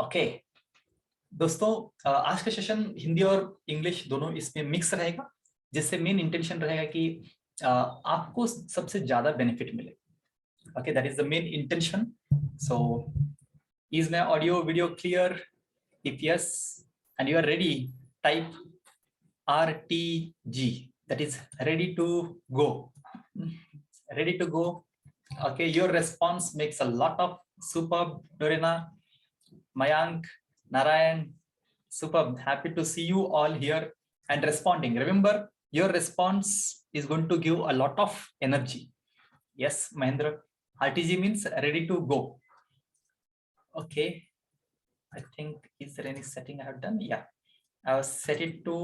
Okay दोस्तों, आज का सेशन हिंदी और इंग्लिश दोनों इसमें मिक्स रहेगा, जिससे मेन इंटेंशन रहेगा कि आपको सबसे ज्यादा बेनिफिट मिले. Okay, that is the main intention. So is my audio video clear? If yes and you are ready, type RTG, that is ready to go. Ready to go. Okay, your response makes a lot of superb. Dorina, Mayank, Narayan, superb. Happy to see you all here and responding. Remember, your response is going to give a lot of energy. Yes, Mahendra. RTG means ready to go. Okay. I think, is there any setting I have done? Yeah. I have set it to,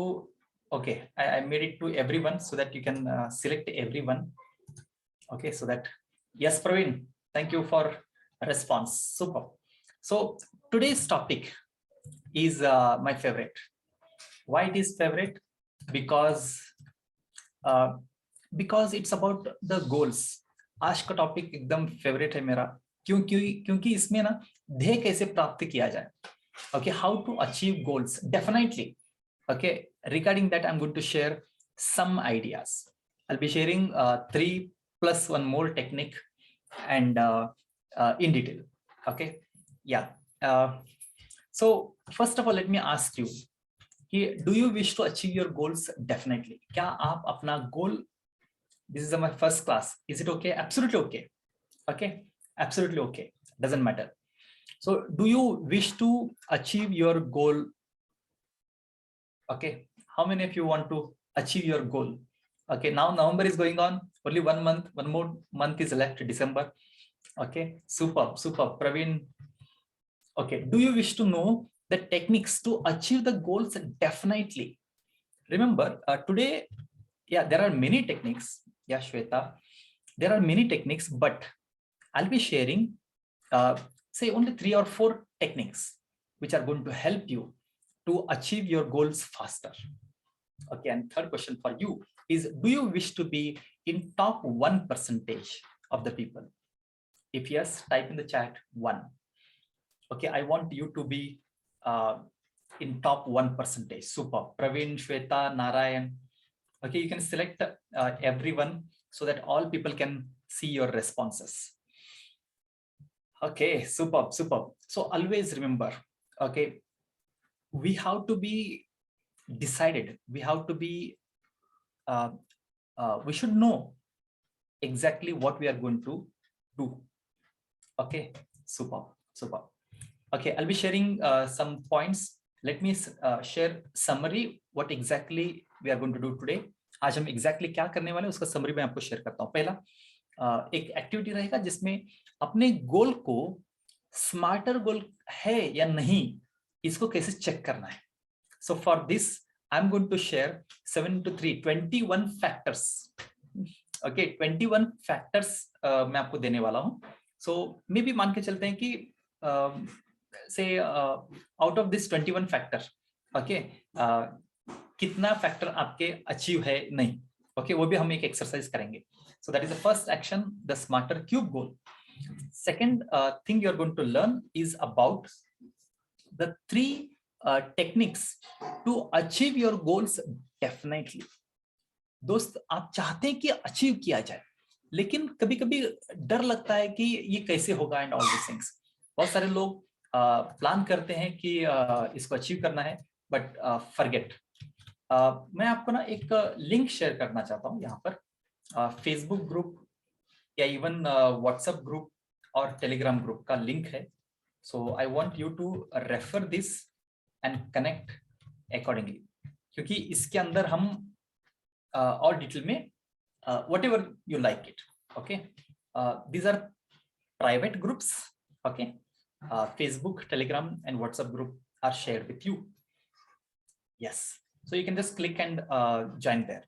okay. I made it to everyone so that you can select everyone. Okay, so that, yes, Praveen, thank you for response. Super. So today's topic is my favorite. Why it is favorite? Because it's about the goals. आज का topic एकदम favourite है मेरा. क्योंकि इसमें ना ध्येय कैसे प्राप्त किया जाए. Okay, how to achieve goals. Definitely. Okay, regarding that I'm going to share some ideas. I'll be sharing 3 plus 1 more technique and in detail. Okay, yeah. So first of all, let me ask you, do you wish to achieve your goals? Definitely. क्या आप अपना goal, this is my first class, is it okay? Absolutely okay. Okay, absolutely okay, doesn't matter. So do you wish to achieve your goal? Okay, how many of you want to achieve your goal? Okay, now November is going on, only 1 month, 1 more month is left to December. Okay, superb. Praveen. Okay, do you wish to know the techniques to achieve the goals? Definitely. Remember, today, yeah, there are many techniques. Yeah, Shweta, there are many techniques, but I'll be sharing say only 3 or 4 techniques which are going to help you to achieve your goals faster. Okay, and third question for you is, do you wish to be in top 1% of the people? If yes, type in the chat 1. Okay, I want you to be in top 1%. Super. Praveen, Shweta, Narayan. Okay, you can select everyone so that all people can see your responses. Okay, superb. So always remember, okay, we have to be decided. We have to be, we should know exactly what we are going to do. Okay, superb. Okay, I'll be sharing some points. Let me share summary what exactly we are going to do today. आज हम exactly क्या करने वाले हैं उसका summary मैं आपको share करता हूँ. पहला एक एक्टिविटी रहेगा जिसमें अपने गोल को स्मार्टर गोल है या नहीं इसको कैसे चेक करना है. So for this I'm going to share 7 to 3 21 factors. Okay, 21 factors मैं आपको देने वाला हूँ. So maybe मान के चलते हैं कि say out of this 21 factor, okay, कितना फैक्टर आपके अचीव है नहीं. Okay, वो भी हम एक एक्सरसाइज करेंगे. So that is the first action, the smarter cube goal. Second thing you are going to learn is about the 3 techniques to achieve your goals. Definitely. दोस्त, आप चाहते हैं कि अचीव किया जाए, लेकिन कभी-कभी डर लगता है कि ये कैसे होगा एंड ऑल दिस थिंग्स. बहुत सारे लोग प्लान करते हैं कि इसको अचीव करना है, बट फॉरगेट. मैं आपको ना एक लिंक शेयर करना चाहता हूँ यहाँ पर. फेसबुक ग्रुप या इवन व्हाट्सएप ग्रुप और टेलीग्राम ग्रुप का लिंक है. So I want you to refer this and connect accordingly, क्योंकि इसके अंदर हम और डिटेल में whatever you like it. Okay, these are private groups. Okay, Facebook, Telegram and WhatsApp group are shared with you. Yes, so you can just click and join there.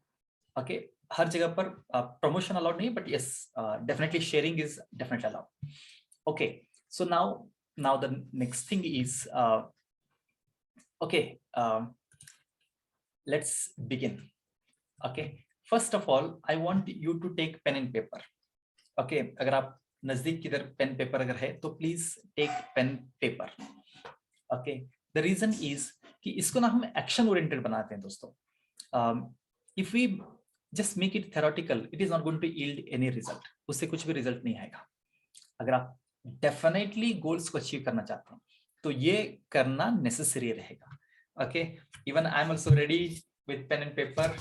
Okay, हर जगह पर promotion allowed नहीं, but yes, definitely sharing is definitely allowed. Okay, so now the next thing is okay, let's begin. Okay, first of all I want you to take pen and paper. Okay, अगर आप नजदीक किधर pen paper अगर है तो please take pen paper. Okay, the reason is कि इसको ना हम एक्शन ओरिएंटेड बनाते हैं दोस्तों. If we just make it theoretical, it is not going to yield any result. उससे कुछ भी रिजल्ट नहीं आएगा. अगर आप डेफिनेटली गोल्स को अचीव करना चाहते हैं तो ये करना नेसेसरी रहेगा. Okay, even I am also ready with pen and paper.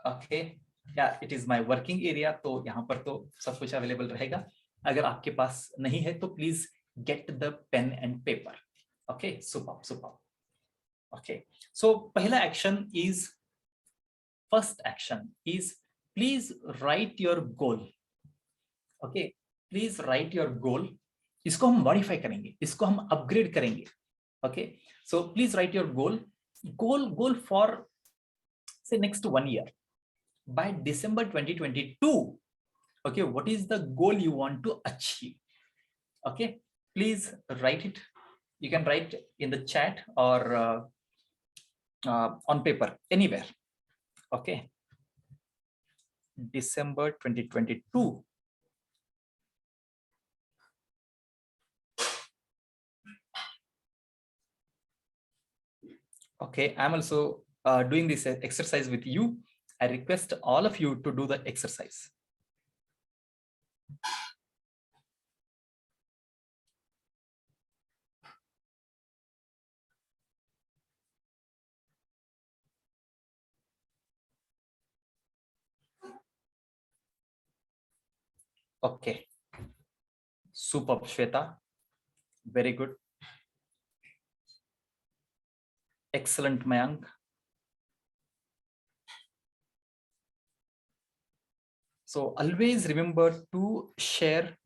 Okay, yeah it is my working area, तो यहाँ पर तो सब कुछ अवेलेबल रहेगा. अगर आपके पास नहीं है तो please get the pen and paper. Okay, super super. Okay, so पहला action is, first action is please write your goal. Okay, please write your goal. इसको हम मॉडिफाई करेंगे, इसको हम अपग्रेड करेंगे. Okay, so please write your goal. Goal for say next 1 year. By December 2022, okay, what is the goal you want to achieve? Okay, please write it. You can write in the chat or on paper, anywhere. Okay, December 2022. Okay, I'm also doing this exercise with you. I request all of you to do the exercise. Okay, superb, Shweta. Very good. Excellent, Mayank. So always remember to share.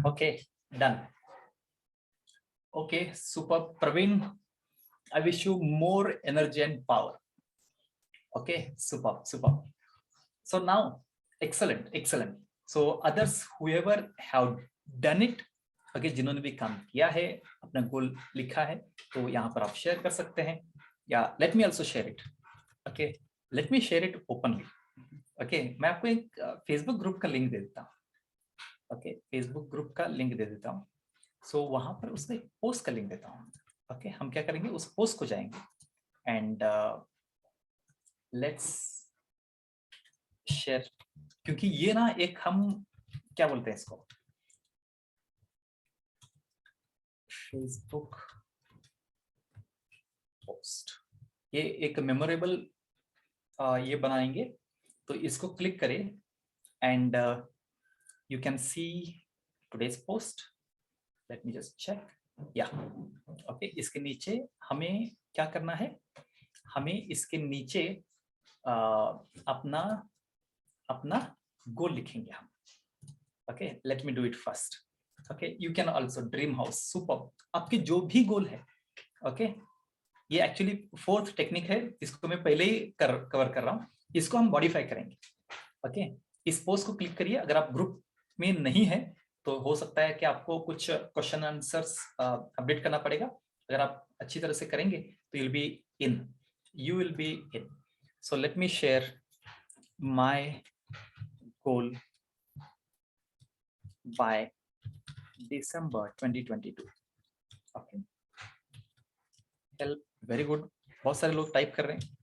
Okay, done. Okay, super. Praveen, I wish you more energy and power. Okay, super, super. So now, excellent, excellent. So others, whoever have done it, okay, जिन्होंने भी काम किया है, अपना गोल लिखा है, तो यहाँ पर आप शेयर कर सकते हैं. या let me also share it. Okay, let me share it openly. Okay, मैं आपको एक फेसबुक ग्रुप का लिंक दे देता हूँ. ओके, फेसबुक ग्रुप का लिंक दे देता हूँ. सो वहां पर उसका एक पोस्ट का लिंक देता हूँ. ओके, हम क्या करेंगे, उस पोस्ट को जाएंगे एंड लेट्स शेयर. क्योंकि ये ना एक, हम क्या बोलते हैं इसको, फेसबुक पोस्ट, ये एक मेमोरेबल ये बनाएंगे. तो इसको क्लिक करें and you can see today's post. Let me just check. Yeah, okay, इसके नीचे हमें क्या करना है, हमें इसके नीचे अपना गोल लिखेंगे हम. Okay, let me do it first. Okay, you can also dream house. Super. आपके जो भी गोल है, okay, ये एक्चुअली फोर्थ टेक्निक है, इसको मैं पहले ही कवर कर रहा हूँ. इसको हम मॉडिफाई करेंगे. ओके, इस पोस्ट को क्लिक करिए. अगर आप ग्रुप में नहीं है तो हो सकता है कि आपको कुछ क्वेश्चन आंसर्स अपडेट करना पड़ेगा. अगर आप अच्छी तरह से करेंगे तो you will be in. So let me share my goal by December 2022. Okay, help, very good. बहुत सारे लोग टाइप कर रहे हैं.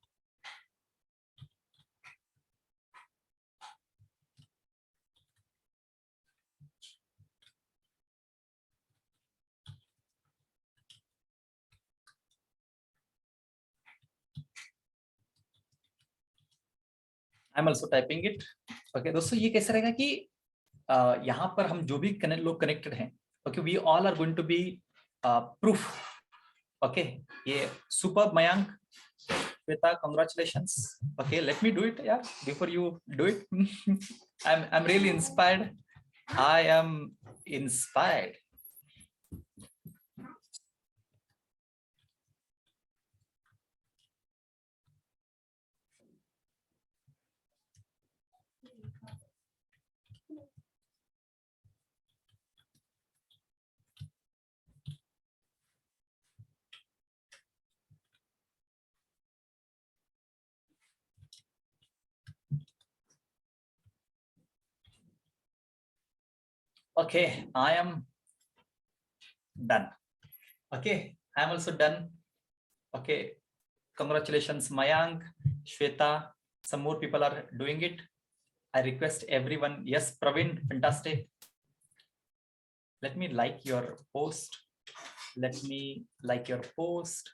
I am also typing it. Okay दोस्तों, ये कैसे रहेगा कि यहाँ पर हम जो भी लोग कनेक्टेड हैं, okay, we all are going to be proof. Okay, ये super. Mayank, Shweta, congratulations. Okay, let me do it. Yeah, before you do it. I'm really inspired. I am inspired. Okay, I am done. Okay, I am also done. Okay, congratulations, Mayank, Shweta. Some more people are doing it. I request everyone. Yes, Praveen, fantastic. Let me like your post. Let me like your post.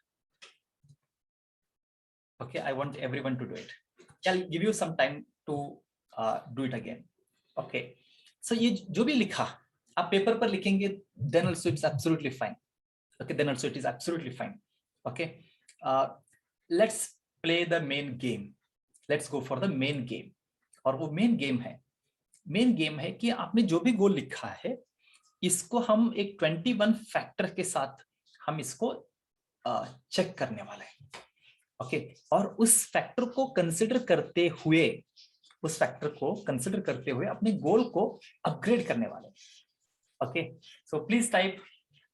Okay, I want everyone to do it. I'll give you some time to do it again. Okay, so ये जो भी लिखा आप paper पर लिखेंगे, then also it's absolutely fine. Okay, then also it is absolutely fine. Okay, let's play the main game. Let's go for the main game. और वो main game है कि आपने जो भी गोल लिखा है इसको हम एक 21 फैक्टर के साथ हम इसको चेक करने वाले हैं. ओके, और उस फैक्टर को कंसिडर करते हुए अपने गोल को अपग्रेड करने वाले. Okay, so please type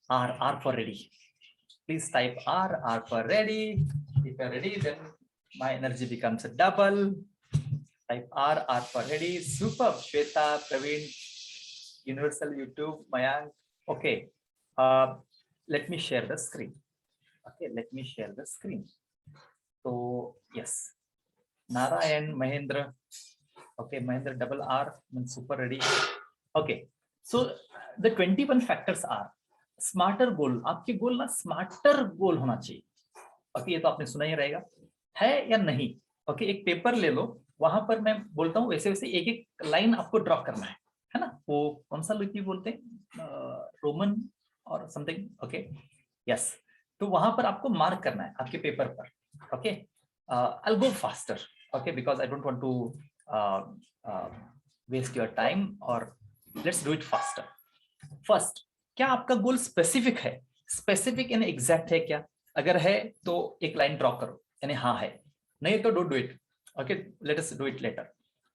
R for ready. Please type R for ready. If you're ready, then my energy becomes a double. Type R for ready. Super, Shweta, Praveen, Universal YouTube, Mayank. Okay, let me share the screen. Okay, let me share the screen. So yes, Narayan, Mahendra. Okay, Mahendra double R, super ready. Okay, so the 21 factors are smarter गोल. आपके गोल ना smarter गोल होना चाहिए. Okay, ये तो आपने सुना ही रहेगा, है या नहीं. ओके, एक पेपर ले लो, वहां पर मैं बोलता हूँ वैसे वैसे एक एक लाइन आपको ड्रॉ करना है ना. वो कौन सा लिपि बोलते हैं, रोमन और समथिंग. ओके, यस, तो वहां पर आपको मार्क करना है आपके पेपर पर. Okay, I will go faster. Okay, because I don't want to waste your time, और let's do it faster. First, क्या आपका गोल स्पेसिफिक है? स्पेसिफिक यानी एग्जैक्ट है क्या? अगर है तो एक लाइन ड्रॉ करो, यानी हाँ है. नहीं तो don't do it. Okay, let us do it later.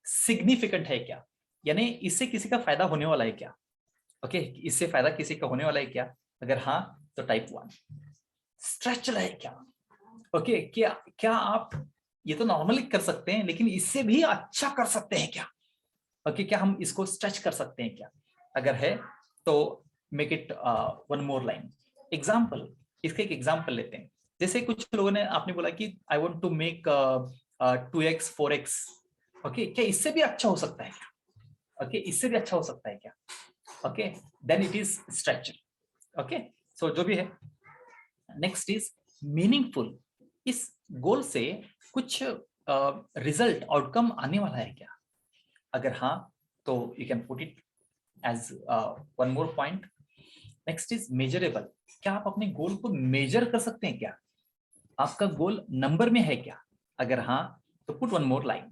Significant है क्या, यानी इससे किसी का फायदा होने वाला है क्या? ओके, इससे फायदा किसी का होने वाला है क्या? अगर हाँ तो टाइप 1. स्ट्रेचल है क्या? ओके, क्या आप ये तो नॉर्मली कर सकते हैं, लेकिन इससे भी अच्छा कर सकते हैं क्या? ओके, क्या हम इसको स्ट्रेच कर सकते हैं क्या? अगर है तो make it one more line. Example, इसका एक एग्जाम्पल लेते हैं. जैसे कुछ लोगों ने, आपने बोला कि I want to make 2x 4x. Okay, क्या इससे भी अच्छा हो सकता है क्या? ओके, इससे भी अच्छा हो सकता है क्या? Okay, then it is stretch. Okay, so जो भी है. Next is meaningful. इस गोल से कुछ रिजल्ट आउटकम आने वाला है क्या? अगर हाँ तो you can put it as one more point. Next is measurable. क्या आप अपने गोल को मेजर कर सकते हैं क्या? आपका गोल नंबर में है क्या? अगर हाँ तो put one more line.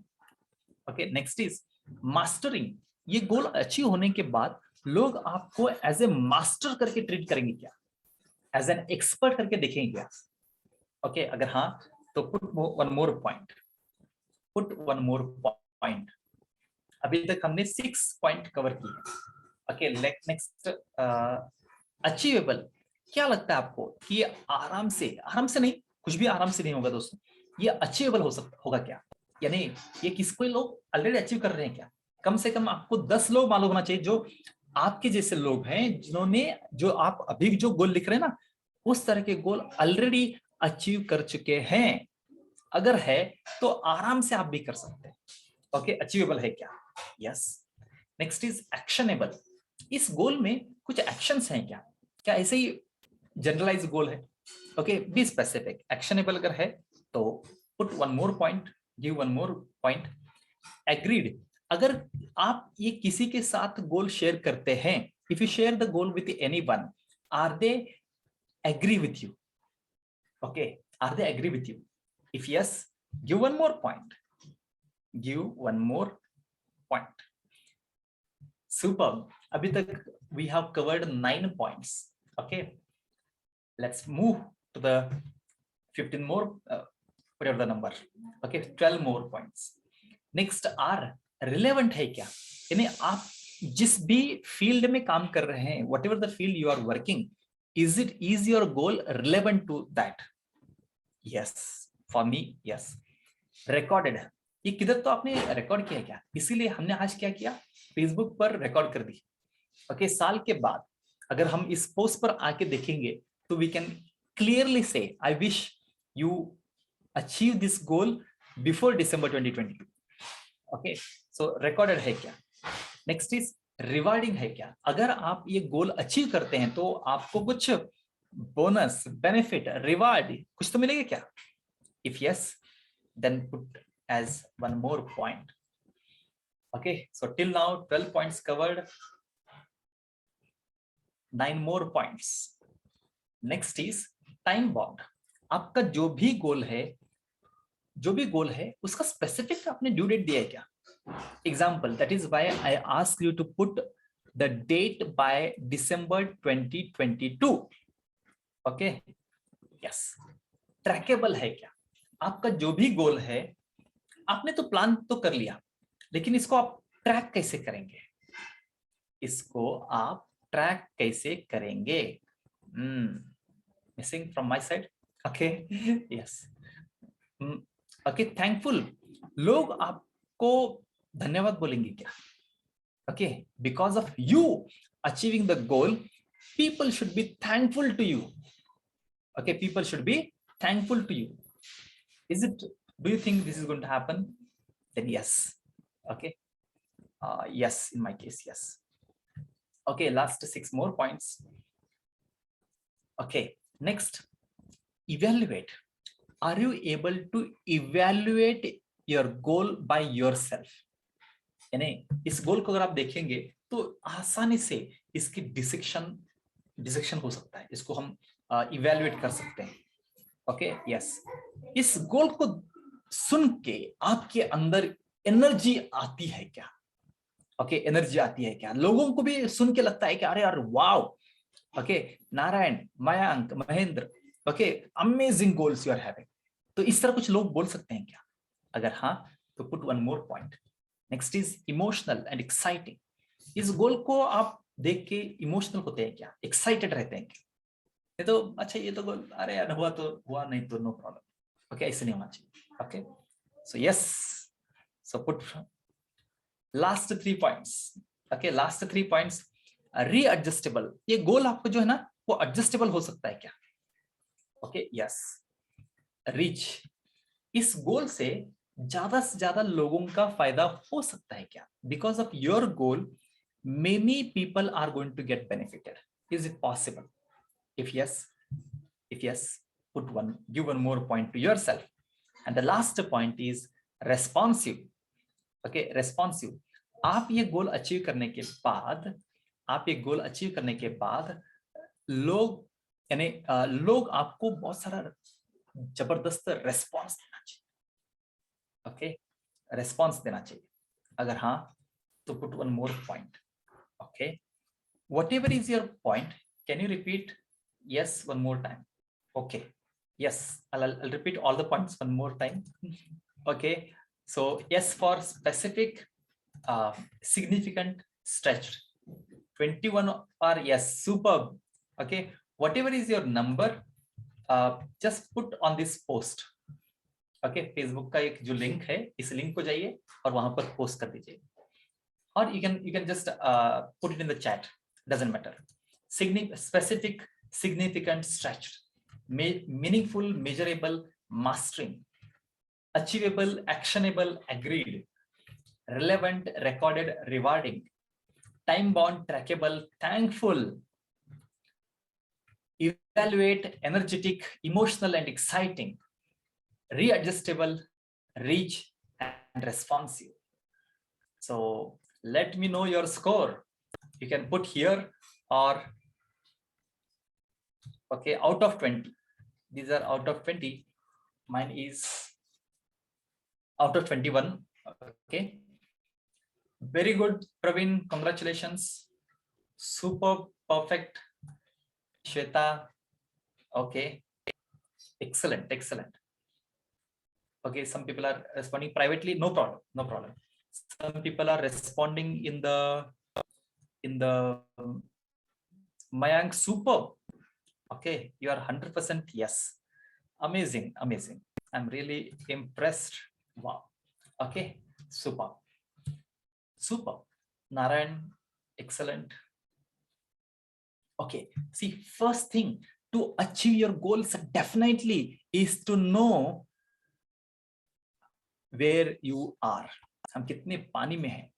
Okay, next is mastering. ये गोल अचीव होने के बाद लोग आपको एज ए मास्टर करके ट्रीट करेंगे क्या? एज एन एक्सपर्ट करके देखेंगे क्या? ओके, अगर हाँ तो put one more point. Put one more point. अभी तक हमने 6 पॉइंट कवर किए. Okay, next achievable. क्या लगता है आपको कि ये आराम से नहीं, कुछ भी आराम से नहीं होगा दोस्तों. ये अचीवेबल होगा क्या? यानी ये किसको लोग ऑलरेडी अचीव कर रहे हैं क्या? कम से कम आपको 10 लोग मालूम होना चाहिए जो आपके जैसे लोग हैं, जिन्होंने, जो आप अभी जो गोल लिख रहे हैं ना, उस तरह के गोल ऑलरेडी अचीव कर चुके हैं. अगर है तो आराम से आप भी कर सकते हैं. ओके, अचीवेबल है क्या? यस. Next is actionable. इस गोल में कुछ एक्शंस हैं क्या? क्या ऐसे ही जनरलाइज गोल है? Okay, be specific. एक्शनेबल अगर है तो put one more point, give one more point. Agreed. अगर आप ये किसी के साथ गोल शेयर करते हैं, if you share the goal with anyone, are they agree with you? Okay, are they agree with you? If yes, give one more point. Give one more point. Superb. Abhi tak we have covered 9 points. Okay. Let's move to the 15 more, whatever the number. Okay, 12 more points. Next are relevant है क्या? यानी आप जिस भी field में काम कर रहे हैं, whatever the field you are working, is your goal relevant to that? Yes, for me, yes. Recorded. ये किधर तो आपने रिकॉर्ड किया क्या? इसीलिए हमने आज क्या किया? फेसबुक पर रिकॉर्ड कर दी. ओके, साल के बाद अगर हम इस पोस्ट पर आके देखेंगे तो we can clearly say, I wish you achieve this goal before December 2022. Okay, so recorded है क्या? Next is rewarding है क्या? अगर आप ये गोल अचीव करते हैं तो आपको कुछ बोनस, बेनिफिट, रिवार्ड कुछ तो मिलेगा क्या? If yes, then put as one more point. Okay, so till now 12 points covered, 9 more points. Next is time bound. आपका जो भी गोल है उसका स्पेसिफिक आपने ड्यू डेट दिया है क्या? Example, that is why I ask you to put the date by December 2022. Okay, yes. Trackable है क्या? आपका जो भी गोल है आपने तो प्लान तो कर लिया, लेकिन इसको आप ट्रैक कैसे करेंगे? Missing from my side. Okay, yes. Okay, thankful. लोग आपको धन्यवाद बोलेंगे क्या? Okay, because of you achieving the goal, people should be thankful to you. Okay, people should be thankful to you. Do you think this is going to happen? Then yes. Okay. Yes, in my case, yes. Okay, last 6 more points. Okay, next, evaluate. Are you able to evaluate your goal by yourself? यानी इस गोल को अगर आप देखेंगे तो आसानी से इसकी डिसेक्शन हो सकता है, इसको हम इवैल्यूएट कर सकते हैं. Okay, yes. इस गोल को सुन के आपके अंदर एनर्जी आती है क्या? ओके, एनर्जी आती है क्या? लोगों को भी सुन के लगता है कि अरे यार wow, okay, Narayan, Mayank, Mahendra, okay, amazing goals you are having. तो इस तरह कुछ लोग बोल सकते हैं क्या? अगर हाँ तो put one more point. Next is emotional and exciting. इस गोल को आप देख के इमोशनल होते हैं क्या? एक्साइटेड रहते हैं क्या? ये तो अच्छा, ये तो गोल अरे यार हुआ तो हुआ, नहीं तो नो प्रॉब्लम. ओके, ऐसे नहीं होना चाहिए. Okay, so yes, so put last 3 points. Okay, last 3 points. Readjustable. ये गोल आपको जो है ना वो एडजस्टेबल हो सकता है क्या? Okay, yes. रीच. इस गोल से ज्यादा लोगों का फायदा हो सकता है क्या? Because of your goal many people are going to get benefited. Is it possible? If yes, give one more point to yourself. And the last point is responsive. Okay, responsive. आप ये गोल अचीव करने के बाद लोग आपको बहुत सारा जबरदस्त रेस्पॉन्स देना चाहिए. ओके, रेस्पॉन्स देना चाहिए. अगर हाँ तो put one more point. Okay, whatever is your point, can you repeat? Yes, one more time. Okay, yes, I'll repeat all the points one more time. Okay, so yes for specific, significant, stretched. 21 are yes, superb. Okay, whatever is your number, just put on this post. Okay, Facebook का एक जो link है, इस link को जाइए और वहां पर पोस्ट कर दीजिए. Or you can just put it in the chat, doesn't matter. Specific, significant, stretched, meaningful, measurable, mastering, achievable, actionable, agreed, relevant, recorded, rewarding, time bound, trackable, thankful, evaluate, energetic, emotional and exciting, readjustable, reach and responsive. So let me know your score. You can put here or okay, out of 20. These are out of 20. Mine is out of 21. Okay. Very good, Praveen. Congratulations. Super perfect. Shweta. Okay. Excellent. Excellent. Okay. Some people are responding privately. No problem. No problem. Some people are responding in the Mayank. Super. Okay. You are 100% yes. Amazing. Amazing. I'm really impressed. Wow. Okay. Super. Super. Narayan, excellent. Okay, see, first thing to achieve your goals definitely is to know where you are. हम कितने पानी में हैं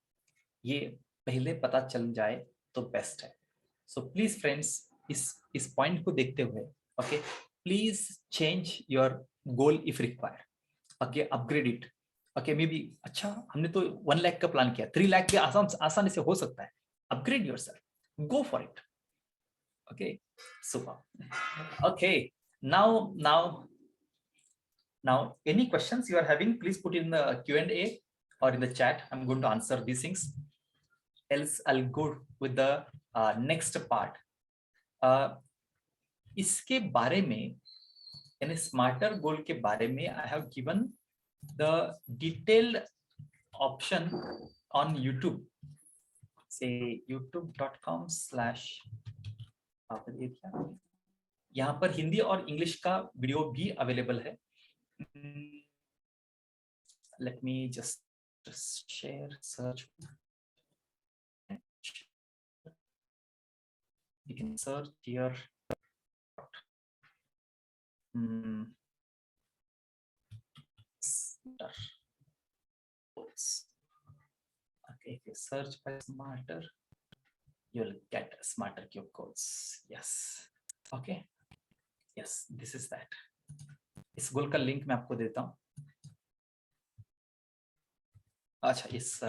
ये पहले पता चल जाए तो बेस्ट है. So please friends, इस पॉइंट को देखते हुए, okay, please change your goal if required. Okay, upgrade it. Okay, maybe अच्छा हमने तो 1 लाख का प्लान किया, 3 लाख के आसानी से हो सकता है. Upgrade yourself. Go for it. Okay, super. Okay, now any questions you are having, please put in the Q&A or in the chat. I'm going to answer these things. Else I'll go with the next part. इसके बारे में, यानी smarter गोल के बारे में, I have given the detailed option on YouTube. Say youtube.com/ यहाँ पर हिंदी और इंग्लिश का वीडियो भी अवेलेबल है. Let me just share, search. You can search here. Okay, if you search by smarter, you'll get smarter cube codes. Yes. Okay. Yes, this is that. इस गोल का link मैं आपको देता हूँ. अच्छा, इस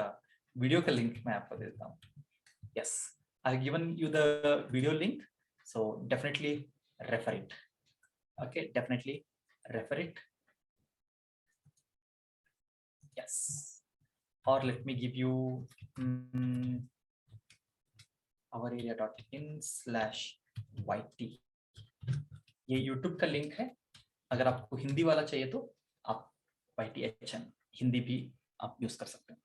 वीडियो का लिंक मैं आपको देता हूँ. Yes, I've given you the video link, so definitely refer it. Okay, definitely refer it. Yes, or let me give you ourarea.in/YT. ये YouTube का लिंक है. अगर आपको हिंदी वाला चाहिए तो आप YTHN हिंदी भी आप यूज कर सकते हैं.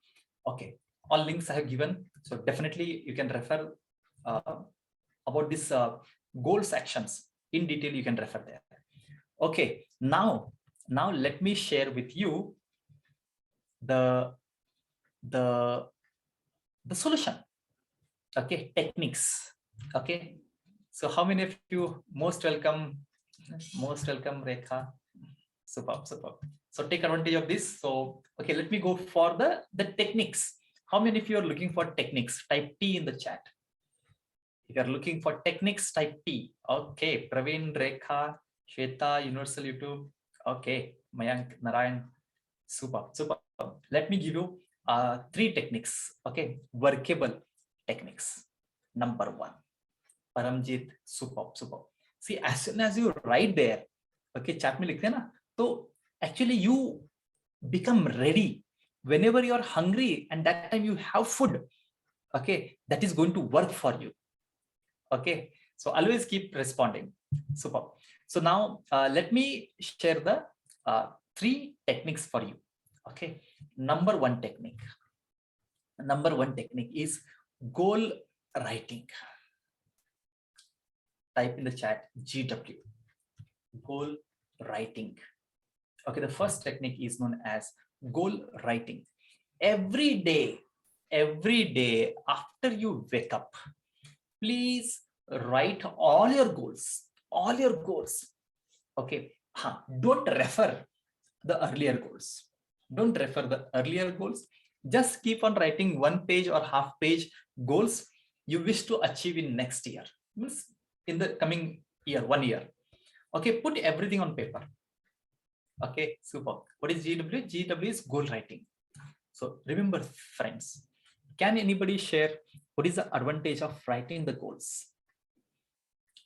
Okay, all links I have given, so definitely you can refer about this goals actions in detail. You can refer there. Okay, now let me share with you the solution. Okay, techniques. Okay, so how many of you? Most welcome Rekha. Superb. So take advantage of this. So okay, let me go for the techniques. How many of you are looking for techniques? Type T in the chat. If you are looking for techniques, type T. Okay, Praveen, Rekha, Shweta, Universal YouTube. Okay, Mayank, Narayan. Super. Let me give you 3 techniques. Okay, workable techniques. Number 1, Paramjit. Superb. See, as soon as you write there, okay, chat में लिखते हैं ना, तो actually you become ready whenever you are hungry and that time you have food. Okay, that is going to work for you. Okay, so always keep responding. Super. So now let me share the 3 techniques for you. Okay, number one technique is goal writing. Type in the chat GW, goal writing. Okay, the first technique is known as goal writing. Every day after you wake up, please write all your goals. Okay, don't refer the earlier goals. Just keep on writing 1 page or half page goals you wish to achieve in next year, in the coming year, 1 year. Okay, put everything on paper. Okay, super. What is GW? GW is goal writing. So remember, friends, can anybody share what is the advantage of writing the goals?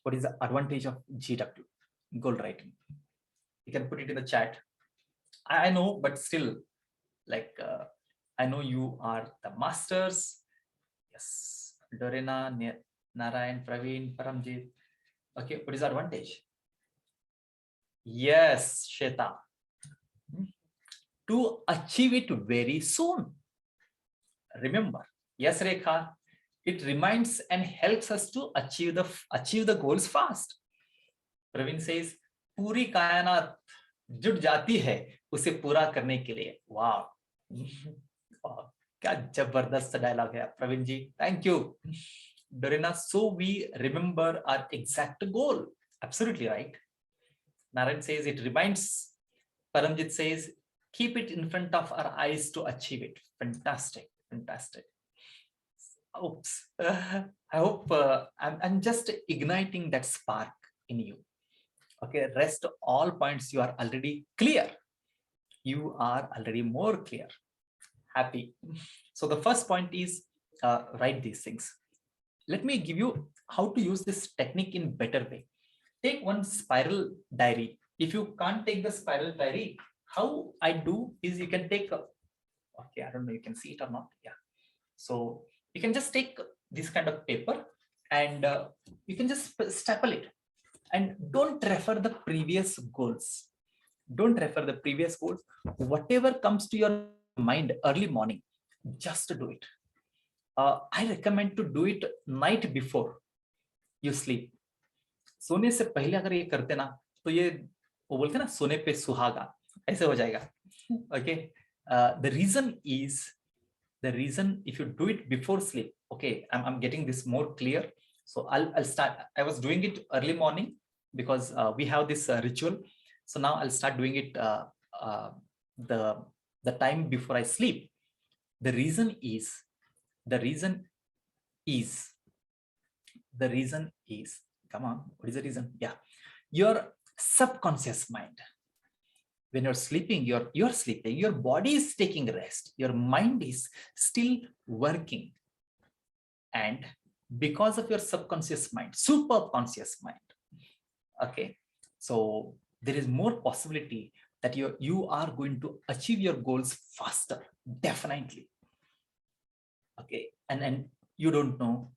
What is the advantage of GW, goal writing? You can put it in the chat. I know, but still, like I know you are the masters. Yes, Dorina, Narayan, Praveen, Paramjit. Okay, what is the advantage? Yes, Shweta. To achieve it very soon. Remember, yes, Rekha, it reminds and helps us to achieve the goals fast. Praveen says, पूरी कायनात जुट जाती है उसे पूरा करने के लिए. Wow. क्या जबरदस्त डायलॉग है प्रवीण जी. Thank you. Dorina, so we remember our exact goal. Absolutely right. Narayan says it reminds. Paramjit says keep it in front of our eyes to achieve it. Fantastic, fantastic. Oops. I hope I'm just igniting that spark in you. Okay, rest all points you are already clear. You are already more clear. Happy. So the first point is write these things. Let me give you how to use this technique in better way. Take one spiral diary. If you can't take the spiral diary, how I do is you can take okay, I don't know you can see it or not. Yeah. So you can just take this kind of paper and you can just staple it, and don't refer the previous goals. Don't refer the previous goals. Whatever comes to your mind early morning, just do it. I recommend to do it night before you sleep. सोने से पहले अगर ये करते ना तो ये वो बोलते ना सोने पे सुहागा ऐसे हो जाएगा. Okay, the reason is if you do it before sleep. Okay, I'm getting this more clear. So I'll start. I was doing it early morning because we have this ritual. So now I'll start doing it the time before I sleep. The reason is come on, what is the reason? Yeah, your subconscious mind. When you're sleeping, you're sleeping, your body is taking rest, your mind is still working, and because of your subconscious mind, superconscious mind, okay, so there is more possibility that you are going to achieve your goals faster, definitely. Okay, and you don't know,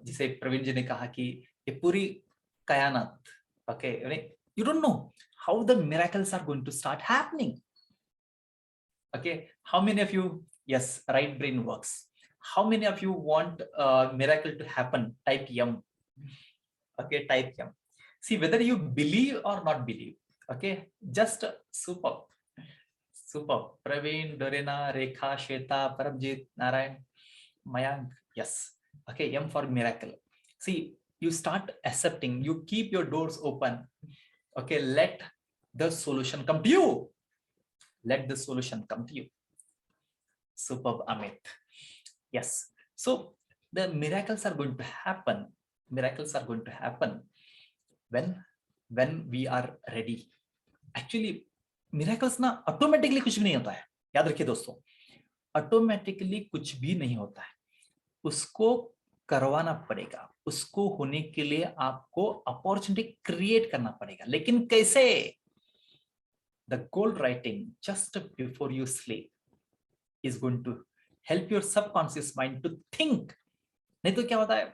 जिसे प्रवीण जी ने कहा कि ये पूरी कायनात, okay, you don't know how the miracles are going to start happening. Okay, how many of you, yes, right brain works. How many of you want a miracle to happen? Type yum. Okay, type yum. See whether you believe or not believe. Okay, just super. Praveen, Dorina, Rekha, Shweta, Paramjit, Narayan, Mayank. Yes. Okay, M for miracle. See, you start accepting, you keep your doors open. Okay, let the solution come to you. Let the solution come to you. Superb, Amit. Yes. So the miracles are going to happen. Miracles are going to happen when we are ready. Actually, miracles ना automatically कुछ भी नहीं होता है. याद रखिए दोस्तों, automatically कुछ भी नहीं होता है, उसको करवाना पड़ेगा, उसको होने के लिए आपको अपॉर्चुनिटी क्रिएट करना पड़ेगा. लेकिन कैसे? The goal writing just before you sleep is going to help your subconscious mind to think. नहीं तो क्या होता है,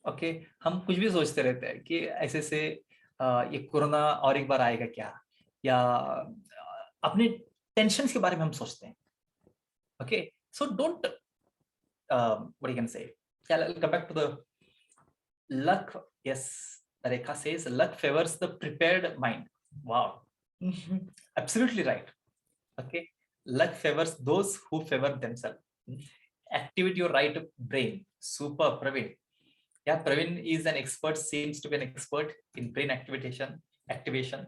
ओके, हम कुछ भी सोचते रहते हैं कि ऐसे से ये कोरोना और एक बार आएगा क्या, या अपने टेंशन के बारे में हम सोचते हैं. Okay, so don't what you can say. Yeah, I'll come back to the luck. Yes, Rekha says luck favors the prepared mind. Wow. Absolutely right. Okay, luck favors those who favor themselves. Activate your right brain. Super, Praveen. Yeah, Praveen is an expert, seems to be an expert in brain activation.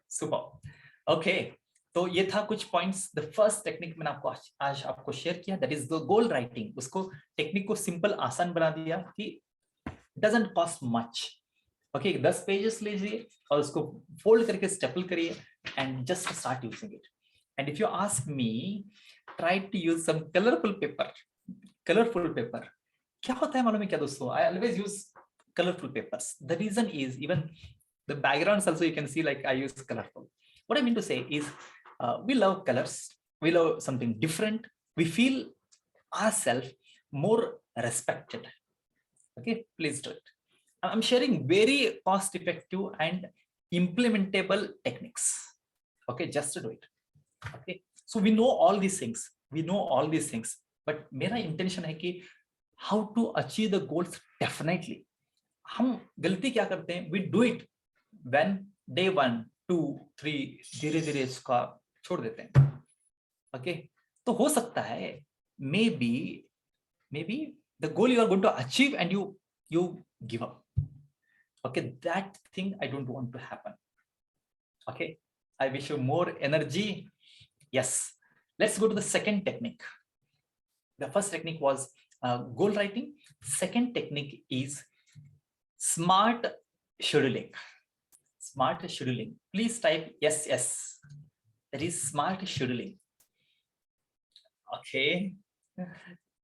Super. Okay, तो ये था कुछ points. The first technique मैंने आपको आज आपको share किया, that is the goal writing. उसको टेक्निक को सिंपल आसान बना दिया कि doesn't cost much. Okay, 10 pages लीजिए और उसको फोल्ड करके स्टेपल करिए and just start using it. And if you ask me, try to use some colourful paper. Colourful paper क्या होता है मालूम है क्या दोस्तों? I always use colourful papers. The reason is even the backgrounds also you can see like I use colorful. What I mean to say is we love colors, we love something different, we feel ourselves more respected. Okay, please do it. I'm sharing very cost effective and implementable techniques. Okay, just to do it. Okay, so we know all these things, but मेरा intention है कि how to achieve the goals definitely. हम गलती क्या करते हैं, we do it when day 1, 2, 3 धीरे धीरे इसका छोड़ देते हैं. Okay, तो हो सकता है maybe the goal you are going to achieve and you give up. Okay, that thing I don't want to happen. Okay, I wish you more energy. Yes, let's go to the second technique. The first technique was goal writing. Second technique is smart scheduling. Smart scheduling. Please type yes, yes. That is smart scheduling. Okay.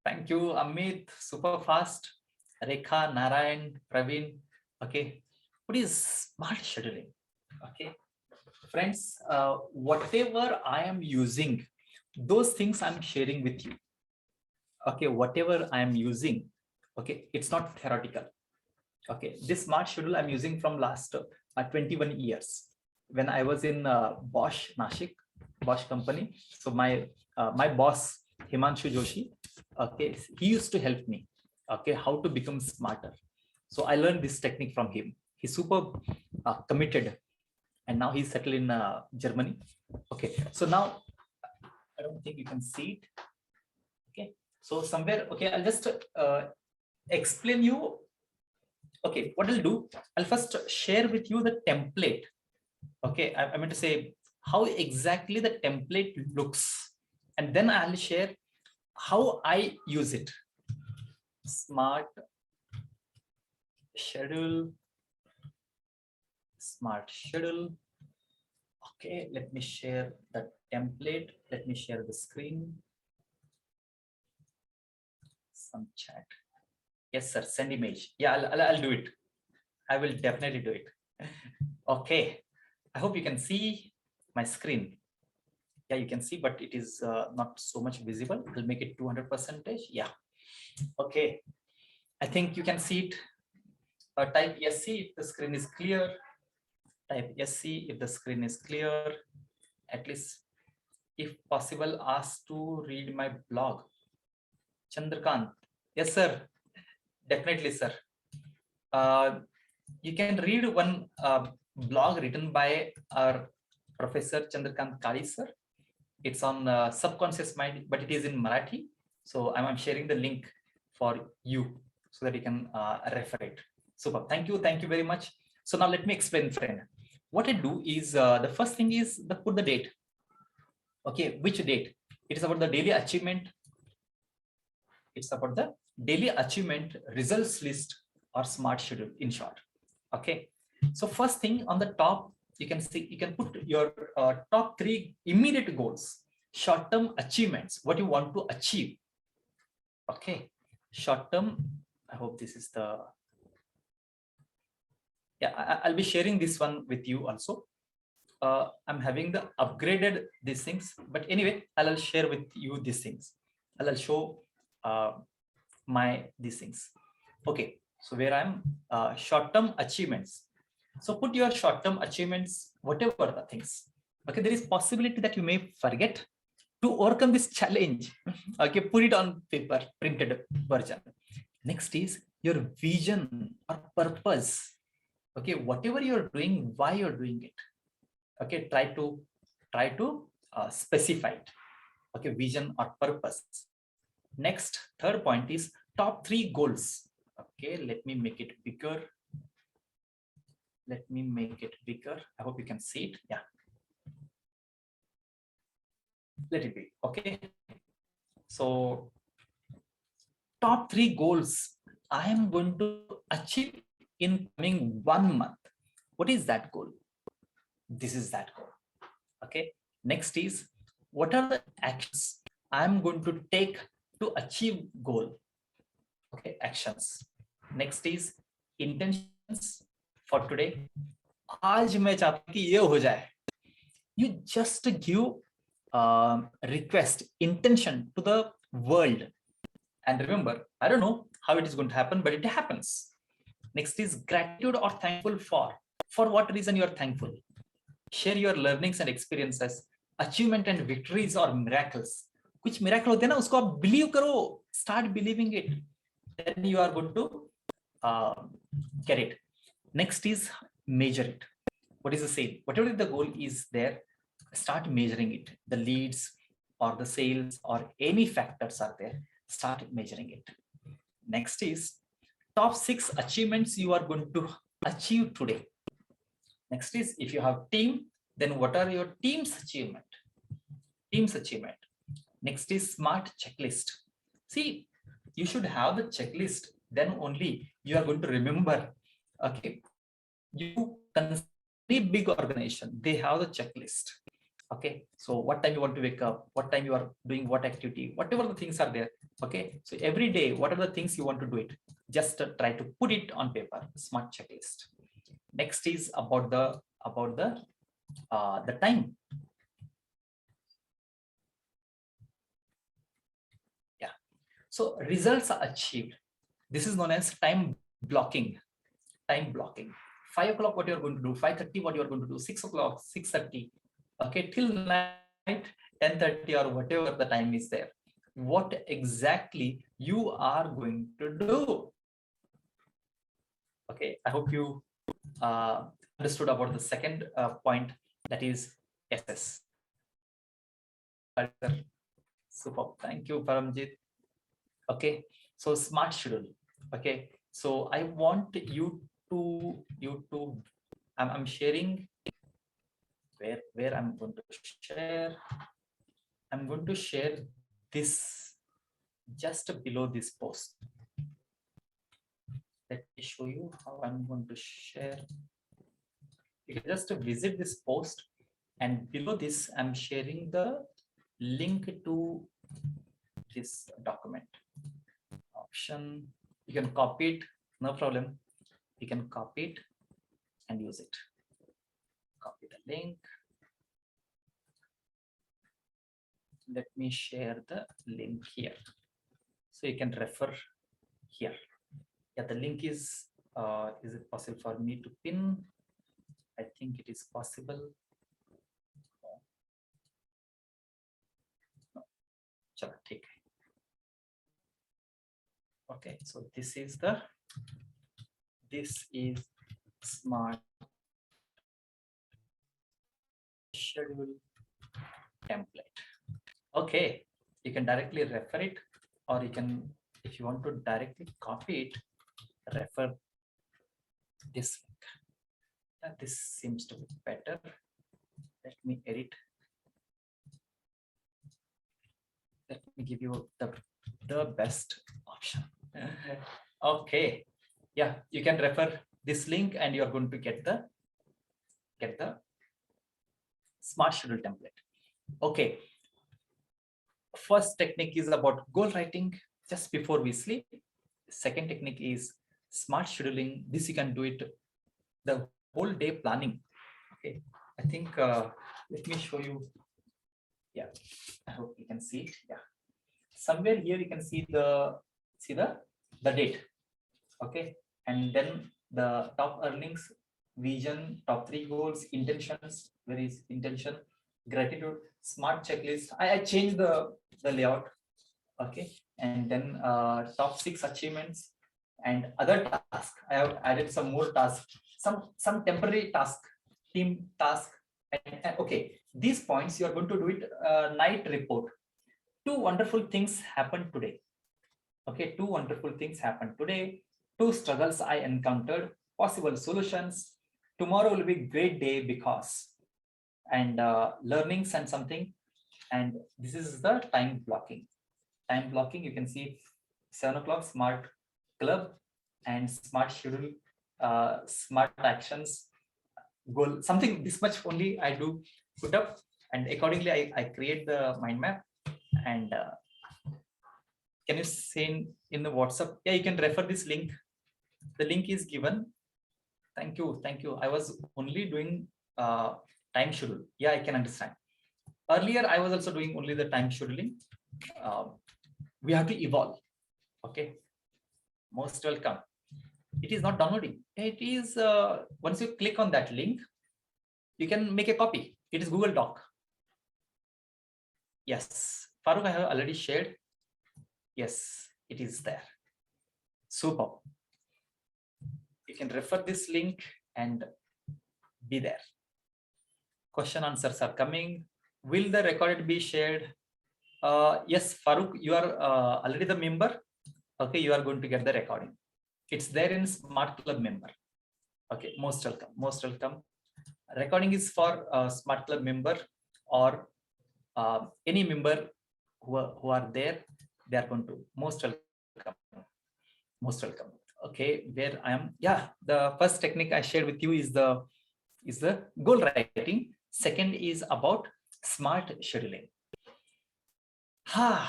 Thank you, Amit. Super fast. Rekha, Narayan, Praveen. Okay. What is smart scheduling? Okay. Friends, whatever I am using, those things I'm sharing with you. Okay, whatever I am using, okay, it's not theoretical. Okay, this smart schedule I'm using from last 21 years when I was in Bosch, Nashik, Bosch company. So my boss, Himanshu Joshi, okay, he used to help me, okay, how to become smarter. So I learned this technique from him. He's super committed, and now he's settled in Germany. Okay, so now I don't think you can see it. Okay, so somewhere, okay, I'll just explain you. Okay, what I'll do, I'll first share with you the template. Okay, I meant to say how exactly the template looks, and then I'll share how I use it. Smart schedule. Smart schedule. Okay, let me share the template. Let me share the screen. Some chat. Yes, sir. Send image. Yeah, I'll do it. I will definitely do it. Okay. I hope you can see my screen. Yeah, you can see, but it is not so much visible. I'll make it 200%. Yeah. Okay. I think you can see it. Type SC if the screen is clear. Type SC if the screen is clear. At least, if possible, ask to read my blog. Chandrakant. Yes, sir. Definitely, sir. You can read one blog written by our Professor Chandrakant Kali, sir. It's on subconscious mind, but it is in Marathi. So I'm sharing the link for you so that you can refer it. Super. Thank you very much. So now let me explain, friend. What I do is the first thing is put the date. Okay, which date? It is about the daily achievement. It's about the daily achievement results list or smart schedule in short. Okay, so first thing on the top, you can see, you can put your top 3 immediate goals, short-term achievements, what you want to achieve. Okay, short-term, I hope this is the, yeah, I'll be sharing this one with you also. I'm having the upgraded these things, but anyway, I'll share with you these things. I'll show these things. Okay, so where I'm short-term achievements. So put your short-term achievements, whatever the things. Okay, there is possibility that you may forget. To overcome this challenge, okay, put it on paper, printed version. Next is your vision or purpose. Okay, whatever you're doing, why you're doing it. Okay, try to specify it. Okay, vision or purpose. Next, third point is top 3 goals. Okay, let me make it bigger. Let me make it bigger. I hope you can see it. Yeah. Let it be. Okay. So top 3 goals I am going to achieve in coming 1 month. What is that goal? This is that goal. Okay. Next is, what are the actions I am going to take to achieve goal? Okay, actions. Next is intentions for today. आज मैं चाहता हूं कि ये हो जाए. You just give request, intention to the world. And remember, I don't know how it is going to happen, but it happens. Next is gratitude or thankful for. For what reason you are thankful? Share your learnings and experiences, achievement and victories or miracles. कुछ miracle होते हैं ना, उसको आप believe करो, start believing it. Then you are going to get it. Next is measure it. What is the sale? Whatever the goal is there, start measuring it. The leads or the sales or any factors are there, start measuring it. Next is top 6 achievements you are going to achieve today. Next is if you have team, then what are your team's achievement? Team's achievement. Next is smart checklist. See, you should have the checklist, then only you are going to remember. Okay, you consider big organization, they have the checklist. Okay, so what time you want to wake up, what time you are doing what activity, whatever the things are there. Okay, so every day, whatever the things you want to do it, just try to put it on paper, smart checklist. Next is about the time. Yeah, so results are achieved. This is known as time blocking. Time blocking. 5 o'clock, what you're going to do, 5:30, what you're going to do, 6 o'clock, 6:30, okay, till night, 10:30 or whatever the time is there. What exactly you are going to do? Okay, I hope you understood about the second point, that is SS. Super, thank you, Paramjit. Okay, so smart schedule. Okay, so I want you to I'm sharing where I'm going to share. I'm going to share this just below this post. Let me show you how I'm going to share. You can just visit this post, and below this I'm sharing the link to this document. Option, you can copy it, no problem. You can copy it and use it. Copy the link. Let me share the link here, so you can refer here. Yeah, the link is it possible for me to pin? I think it is possible. No. Chala, take. Okay, so this is smart schedule template. Okay, you can directly refer it, or you can, if you want to directly copy it, refer this link. This seems to be better. Let me edit. Let me give you the best option. Okay, yeah, you can refer this link and you're going to get the smart schedule template. Okay, first technique is about goal writing just before we sleep. Second technique is smart scheduling. This you can do it the whole day planning. Okay, I think let me show you. Yeah, I hope you can see it. Yeah, somewhere here you can see the date. Okay, and then the top earnings, vision, top 3 goals, intentions. Where is intention? Gratitude, smart checklist. I changed the layout. Okay, and then top 6 achievements and other tasks. I have added some more tasks, some temporary task, team task. And okay, these points you are going to do it night report. 2 wonderful things happened today. Okay, 2 wonderful things happened today. 2 struggles I encountered, possible solutions. Tomorrow will be a great day because, and learnings and something. And this is the time blocking. Time blocking, you can see 7 o'clock smart club and smart schedule, smart actions, goal, something this much only I do put up, and accordingly I create the mind map. And can you send in the WhatsApp? Yeah, you can refer this link. The link is given. Thank you. I was only doing Time schedule. Yeah, I can understand. Earlier, I was also doing only the time scheduling. We have to evolve. Okay. Most welcome. It is not downloading. It is, once you click on that link, you can make a copy. It is Google Doc. Yes. Farooq, I have already shared. Yes, it is there. Super. You can refer this link and be there. Question answers are coming. Will the recorded be shared? Yes, Farooq, you are already the member. Okay, you are going to get the recording. It's there in Smart Club member. Okay, most welcome. Most welcome. Recording is for Smart Club member or any member who are there. They are going to most welcome. Most welcome. Okay, where I am. Yeah, the first technique I shared with you is the goal writing. Second is about smart scheduling. How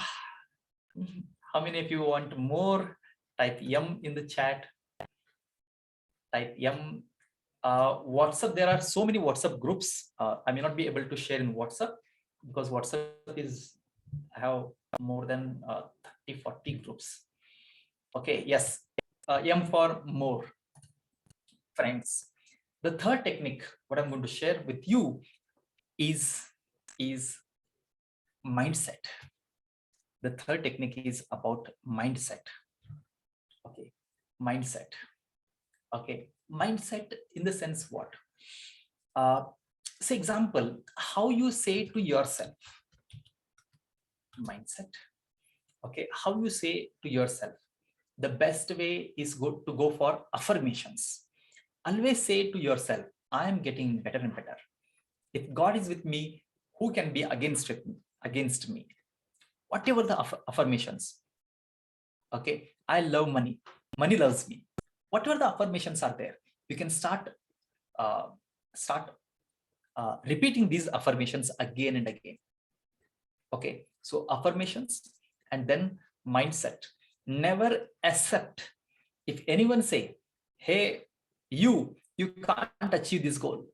many of you want more? Type M in the chat. Type M. WhatsApp, there are so many WhatsApp groups. I may not be able to share in WhatsApp because WhatsApp is, I have more than 30, 40 groups. Okay, yes. M for more. Friends. The third technique, what I'm going to share with you is mindset. The third technique is about mindset. Okay, mindset. Okay, mindset in the sense what? Say example, how you say to yourself. Mindset. Okay, how you say to yourself. The best way is to go for affirmations. Always say to yourself, I am getting better and better. If God is with me, who can be against me? Whatever the affirmations. Okay, I love money. Money loves me. Whatever the affirmations are there, you can start repeating these affirmations again and again. Okay, so affirmations and then mindset. Never accept if anyone say, hey, you can't achieve this goal.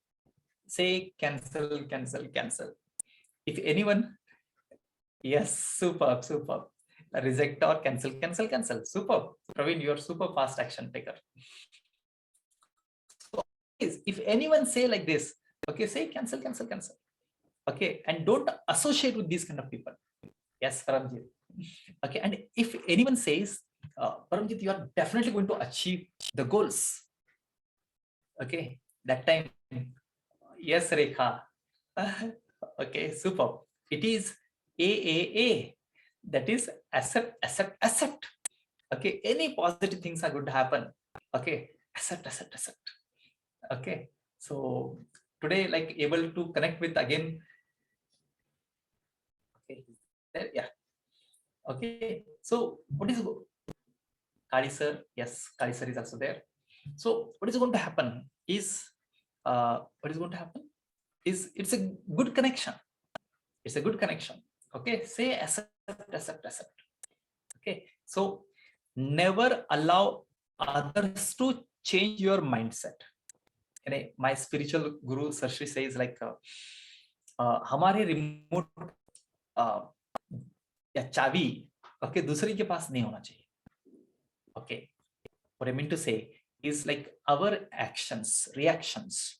Say cancel, cancel, cancel. If anyone, yes, superb. Reject or cancel, cancel, cancel. Superb. Praveen, you're super fast action taker. So if anyone say like this, okay, say cancel, cancel, cancel. Okay, and don't associate with these kind of people. Yes, Paramjit. Okay, and if anyone says, Paramjit, you are definitely going to achieve the goals. Okay, that time, yes, Rekha. Okay, super. It is AAA. That is accept, accept, accept. Okay, any positive things are going to happen. Okay, accept, accept, accept. Okay, so today, like able to connect with again. Okay, there, yeah. Okay, so what is Kali sir? Yes, Kali sir is also there. So what is going to happen is it's a good connection. It's a good connection. Okay, say accept, accept, accept. Okay, so never allow others to change your mindset. And my spiritual guru Sarshri says like, हमारे remote या चाबी okay दूसरे के पास नहीं होना चाहिए. Okay, what I mean to say is like our actions, reactions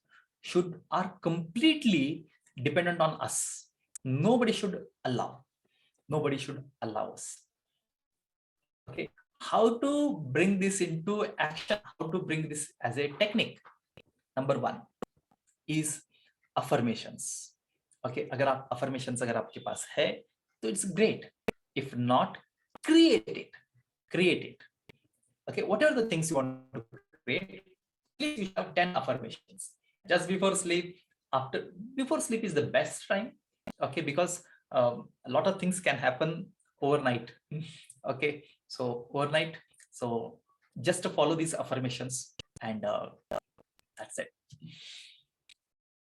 are completely dependent on us. Nobody should allow us. Okay, how to bring this into action, how to bring this as a technique? Number one is affirmations. Okay, अगर आप affirmations अगर आपके पास है तो it's great. If not, create it. Okay, what are the things you want to create? Please, you have 10 affirmations just before sleep. Before sleep is the best time. Okay, because a lot of things can happen overnight. Okay, so overnight, so just to follow these affirmations and that's it.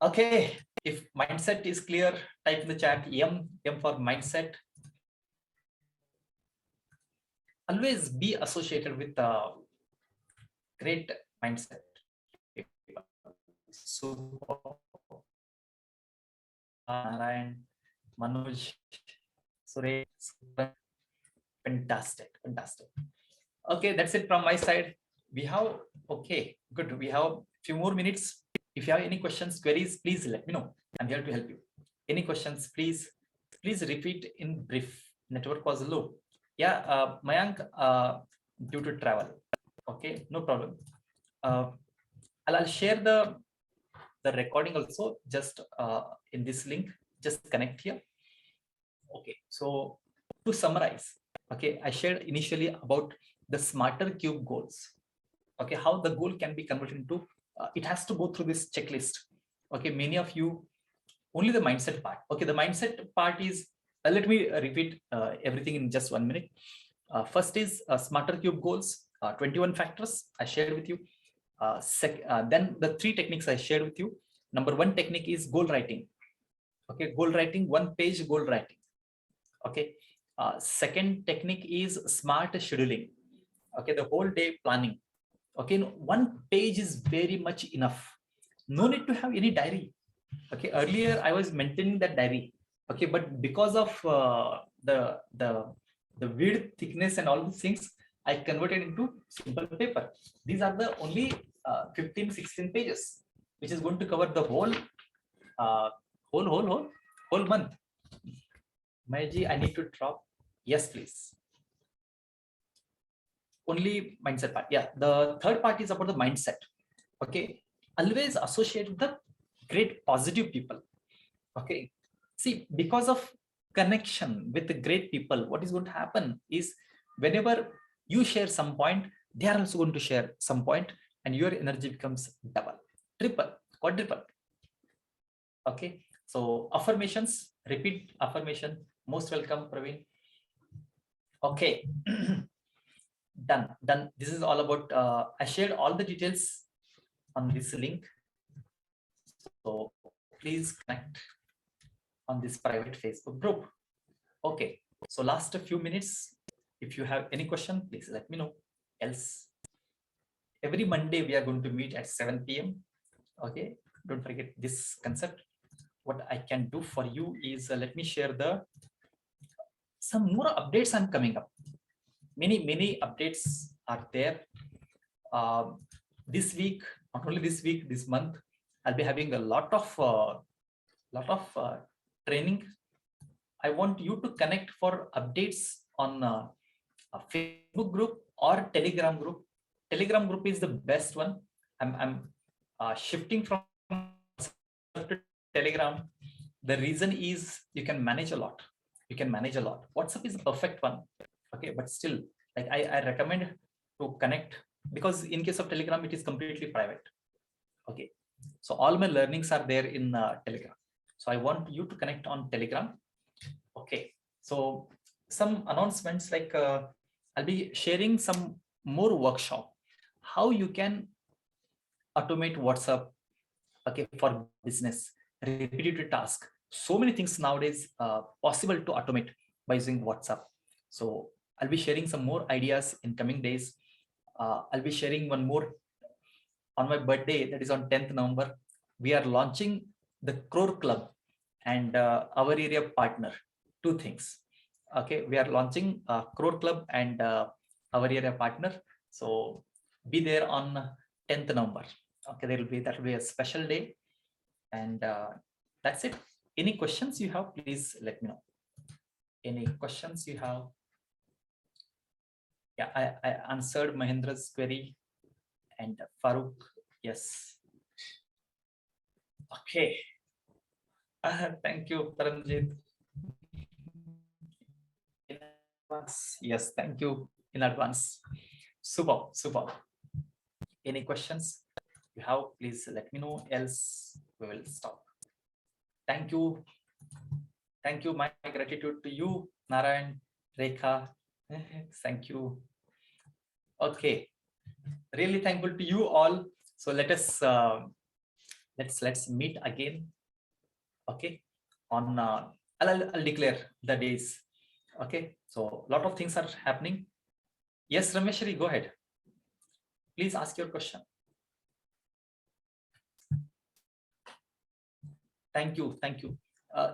Okay, if mindset is clear, type in the chat M for mindset. Always be associated with a great mindset. So Narayan, Manoj, Suresh. Fantastic, fantastic. Okay, that's it from my side. We have, okay, good. We have a few more minutes. If you have any questions, queries, please let me know. I'm here to help you. Any questions, please repeat in brief. Network was low. Yeah, Mayank, due to travel. Okay, no problem. I'll share the recording also just in this link. Just connect here. Okay, so to summarize, okay, I shared initially about the smarter cube goals. Okay, how the goal can be converted into it has to go through this checklist. Okay, many of you only the mindset part. Okay, the mindset part is let me repeat everything in just 1 minute. First is smarter cube goals, 21 factors I shared with you. Then the 3 techniques I shared with you. Number 1 technique is goal writing. Okay, goal writing, 1 page goal writing. Okay, second technique is smart scheduling. Okay, the whole day planning. Okay, 1 page is very much enough. No need to have any diary. Okay, earlier I was maintaining that diary. Okay, but because of the width, thickness and all these things, I converted into simple paper. These are the only 15-16 pages, which is going to cover the whole month. Maiji, I need to drop. Yes, please. Only mindset part. Yeah, the third part is about the mindset. Okay, always associate with the great positive people. Okay, see, because of connection with the great people, what is going to happen is whenever you share some point, they are also going to share some point, and your energy becomes double, triple, quadruple. Okay, so affirmations, repeat affirmation. Most welcome, Praveen. Okay. Done. This is all about I shared all the details on this link, so please connect on this private Facebook group. Okay, so last a few minutes. If you have any question, please let me know. Else, every Monday we are going to meet at 7 p.m. Okay, don't forget this concept. What I can do for you is let me share some more updates are coming up. Many updates are there. This week, not only this week, this month, I'll be having a lot of training. I want you to connect for updates on a Facebook group or Telegram group. Telegram group is the best one. I'm shifting from to Telegram. The reason is you can manage a lot. WhatsApp is the perfect one. Okay, but still, like I recommend to connect, because in case of Telegram, it is completely private. Okay, so all my learnings are there in Telegram. So I want you to connect on Telegram. Okay, so some announcements, like I'll be sharing some more workshop, how you can automate WhatsApp. Okay, for business, repetitive task. So many things nowadays possible to automate by using WhatsApp. So I'll be sharing some more ideas in coming days. I'll be sharing one more on my birthday, that is on 10th November. We are launching the Crore Club and our area partner. 2 things. Okay, we are launching Crore Club and our area partner. So be there on 10th November. Okay, that will be a special day, and that's it. Any questions you have, please let me know. Any questions you have? Yeah, I answered Mahendra's query and Farooq. Yes. Okay. Thank you, Paranjit. Yes, thank you in advance. Super. Any questions you have, please let me know, else we will stop. Thank you. My gratitude to you, Narayan, Rekha. Thank you. Okay, really thankful to you all. So let us let's meet again. Okay, on I'll declare the days. Okay, so a lot of things are happening. Yes, Rameshri, go ahead. Please ask your question. Thank you.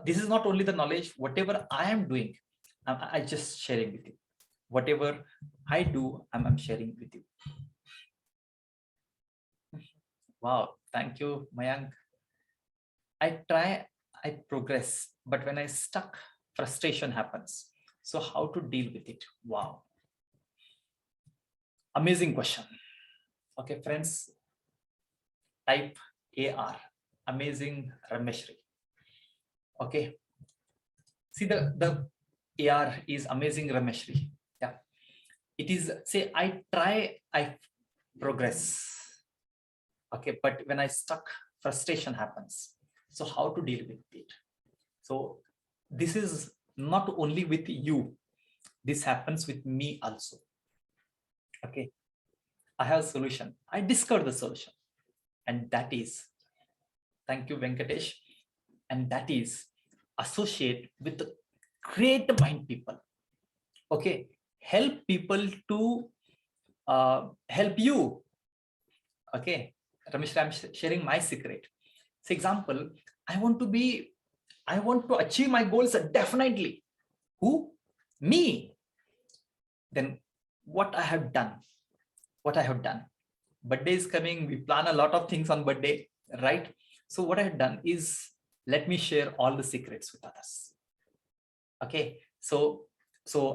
This is not only the knowledge, whatever I am doing, I just sharing with you. Whatever I do, I'm sharing with you. Wow, thank you, Mayank. I try, I progress, but when I stuck, frustration happens. So how to deal with it? Wow. Amazing question. Okay, friends, type AR, amazing Rameshri. Okay, see the AR is amazing Rameshri. Yeah, it is, say, I try, I progress. Okay, but when I stuck, frustration happens. So how to deal with it? So this is not only with you, this happens with me also. Okay, I have a solution. I discovered the solution, and that is, thank you, Venkatesh, and that is associate with great mind people. Okay, help people to help you. Okay, Ramesh, I'm sharing my secret. For example, I want to achieve my goals definitely. Who? Me. Then what I have done? What I have done? Birthday is coming. We plan a lot of things on birthday, right? So what I have done is, let me share all the secrets with others. Okay, so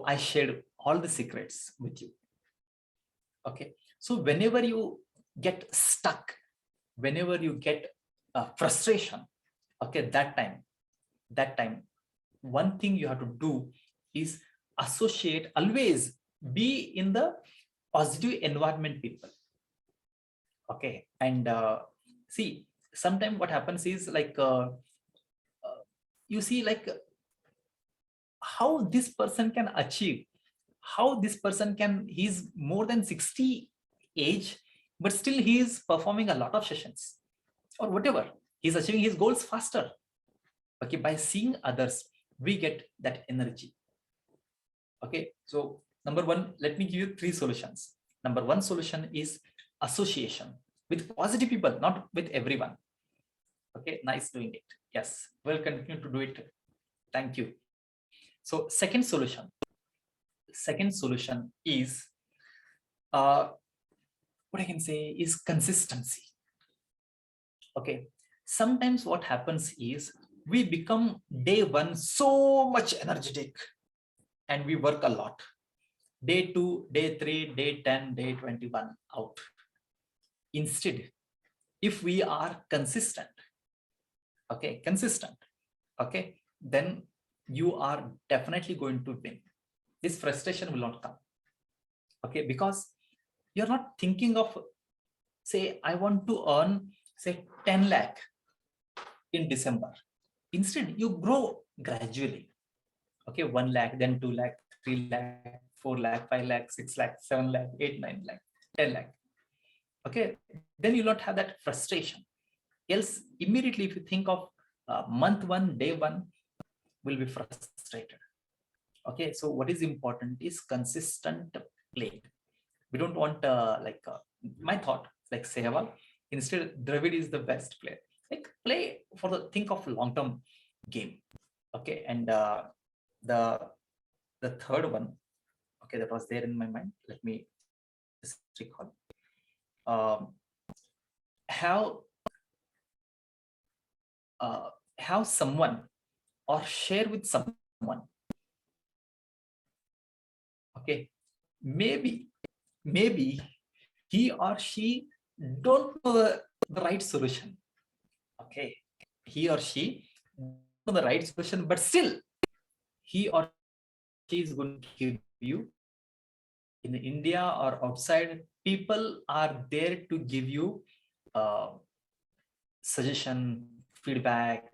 I shared all the secrets with you. Okay, so whenever you get stuck, whenever you get frustration, okay, that time, one thing you have to do is associate, always be in the positive environment people. Okay, and see, sometimes what happens is like you see, like how this person can achieve, how this person can, he's more than 60 age, but still he is performing a lot of sessions or whatever, he's achieving his goals faster. Okay, by seeing others, we get that energy. Okay, so number one, let me give you 3 solutions. Number 1 solution is association with positive people, not with everyone. Okay, nice doing it. Yes, we'll continue to do it. Thank you. So second solution is what I can say is consistency. Okay, sometimes what happens is we become day 1 so much energetic and we work a lot. Day 2, day 3, day 10, day 21 out. Instead, if we are consistent, okay, then you are definitely going to win. This frustration will not come. Okay, because you're not thinking of, say, I want to earn, say, 10 lakh in December. Instead, you grow gradually. Okay, 1 lakh, then 2 lakh, 3 lakh, 4 lakh, 5 lakh, 6 lakh, 7 lakh, 8, 9 lakh, 10 lakh. Okay, then you'll not have that frustration. Else, immediately, if you think of month 1, day 1, will be frustrated. Okay, so what is important is consistent play. We don't want my thought, like Sehwag, instead Dravid is the best player. Like play for the, think of long-term game. Okay, and the third one, okay, that was there in my mind. Let me just recall. Have someone or share with someone. Okay, maybe he or she don't know the right solution. Okay, he or she know the right solution, but still he or she is going to give you. In India or outside, people are there to give you suggestion, feedback,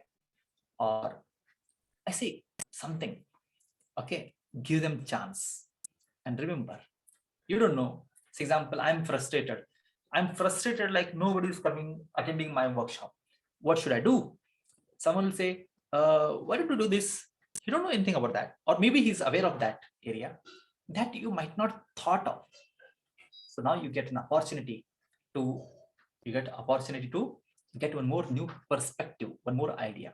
or I say something. Okay, give them chance. And remember, you don't know. For example, I'm frustrated, like nobody is coming attending my workshop. What should I do? Someone will say, why did you do this? You don't know anything about that, or maybe he's aware of that area that you might not thought of. So now you get an opportunity to get one more new perspective, one more idea.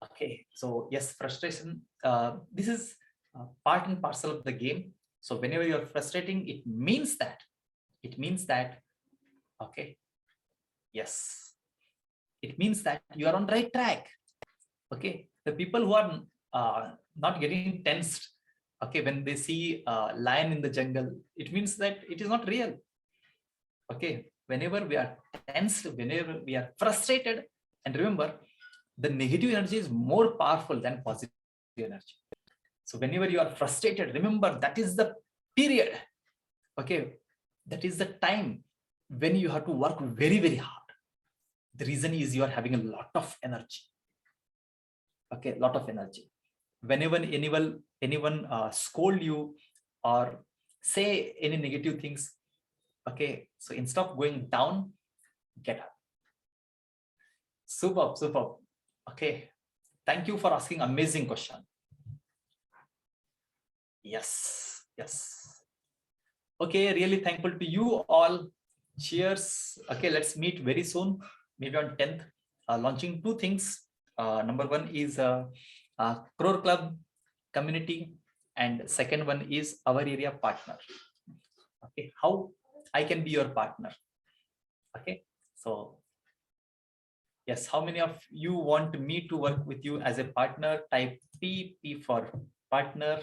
Okay, so yes, frustration, this is part and parcel of the game. So whenever you're frustrating, it means that, okay, yes, it means that you are on the right track. Okay, the people who are not getting tensed, okay, when they see a lion in the jungle, it means that it is not real. Okay, whenever we are tensed, whenever we are frustrated, and remember, the negative energy is more powerful than positive energy. So whenever you are frustrated, remember that is the period, okay, that is the time when you have to work very, very hard. The reason is you are having a lot of energy. Okay, lot of energy. Whenever anyone scold you or say any negative things, okay, so instead of going down, get up. Superb, superb. Okay, thank you for asking amazing question. Yes, yes. Okay, really thankful to you all. Cheers. Okay, let's meet very soon, maybe on 10th. Launching two things. Number one is Crore Club community, and second one is our area partner. Okay, how I can be your partner. Okay, so yes, how many of you want me to work with you as a partner? Type P for partner.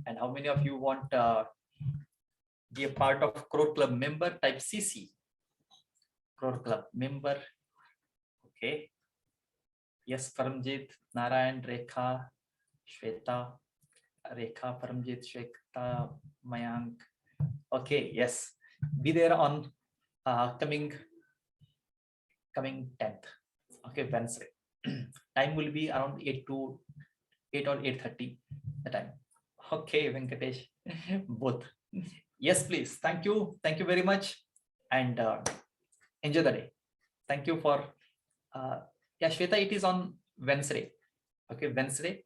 And how many of you want be a part of Crore Club member? Type CC. Crore Club member. Okay. Yes, Paramjit, Narayan, Rekha, Shweta, Rekha, Paramjit, Shweta, Mayank. Okay, yes. Be there on coming 10th. Okay, Wednesday. Time will be around 8 or 8:30 the time. Okay, Venkatesh, both. Yes, please. Thank you. Thank you very much. And enjoy the day. Thank you for, yeah, Shweta, it is on Wednesday. Okay, Wednesday.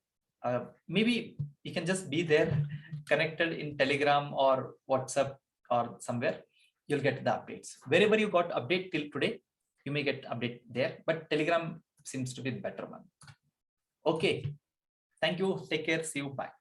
Maybe you can just be there connected in Telegram or WhatsApp or somewhere. You'll get the updates. Wherever you got update till today, you may get update there, but Telegram seems to be the better one. Okay. Thank you. Take care. See you. Bye.